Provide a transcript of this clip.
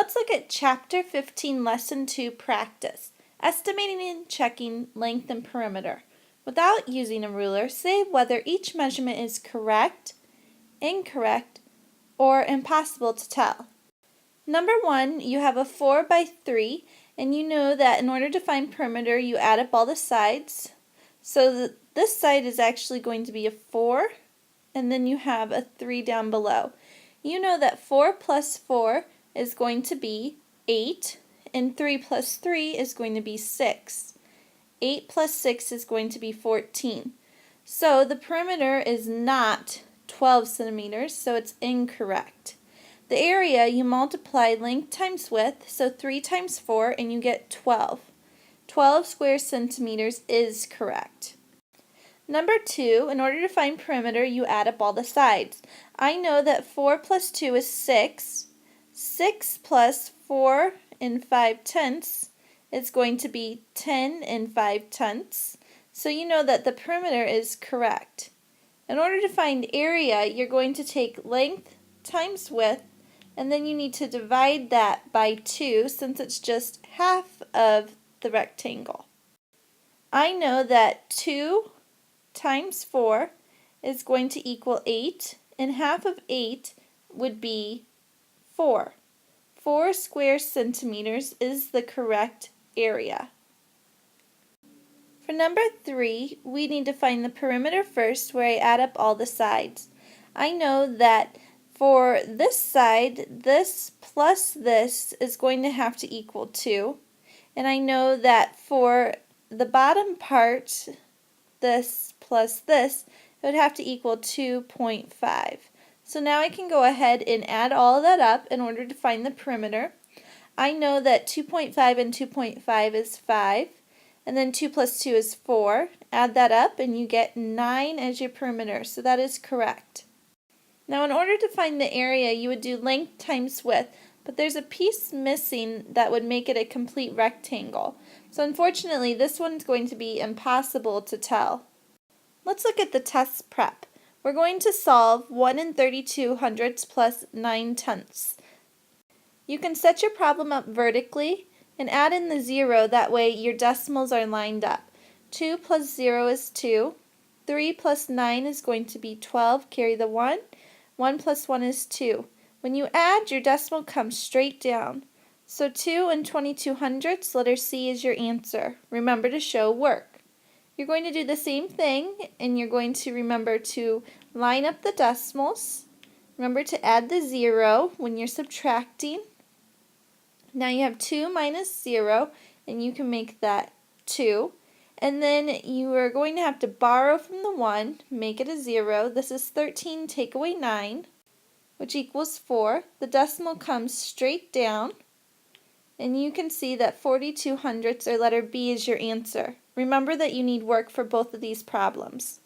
Let's look at Chapter 15, Lesson 2, Practice. Estimating and checking length and perimeter. Without using a ruler, say whether each measurement is correct, incorrect, or impossible to tell. Number 1, you have a 4 by 3, and you know that in order to find perimeter, you add up all the sides. So this side is actually going to be a 4, and then you have a 3 down below. You know that 4 plus 4 is going to be 8, and 3 plus 3 is going to be 6. 8 plus 6 is going to be 14. So the perimeter is not 12 centimeters, so it's incorrect. The area, you multiply length times width, so 3 times 4, and you get 12. 12 square centimeters is correct. Number 2, in order to find perimeter, you add up all the sides. I know that 4 plus 2 is 6. 6 plus 4 and 5/10 is going to be 10 and 5/10. So you know that the perimeter is correct. In order to find area, you're going to take length times width, and then you need to divide that by 2 since it's just half of the rectangle. I know that 2 times 4 is going to equal 8, and half of 8 would be 4. 4 square centimeters is the correct area. For number 3, we need to find the perimeter first, where I add up all the sides. I know that for this side, this plus this is going to have to equal 2. And I know that for the bottom part, this plus this, it would have to equal 2.5. So now I can go ahead and add all of that up in order to find the perimeter. I know that 2.5 and 2.5 is 5, and then 2 plus 2 is 4. Add that up and you get 9 as your perimeter, so that is correct. Now in order to find the area, you would do length times width, but there's a piece missing that would make it a complete rectangle. So unfortunately, this one's going to be impossible to tell. Let's look at the test prep. We're going to solve 1 32 hundredths plus 9/10. You can set your problem up vertically and add in the 0, that way your decimals are lined up. 2 plus 0 is 2. 3 plus 9 is going to be 12, carry the 1. 1 plus 1 is 2. When you add, your decimal comes straight down. So 2 and 22 hundredths, letter C is your answer. Remember to show work. You're going to do the same thing, and you're going to remember to line up the decimals. Remember to add the 0 when you're subtracting. Now you have 2 minus 0, and you can make that 2. And then you are going to have to borrow from the 1, make it a 0. This is 13, take away 9, which equals 4. The decimal comes straight down, and you can see that 42 hundredths, or letter B, is your answer. Remember that you need work for both of these problems.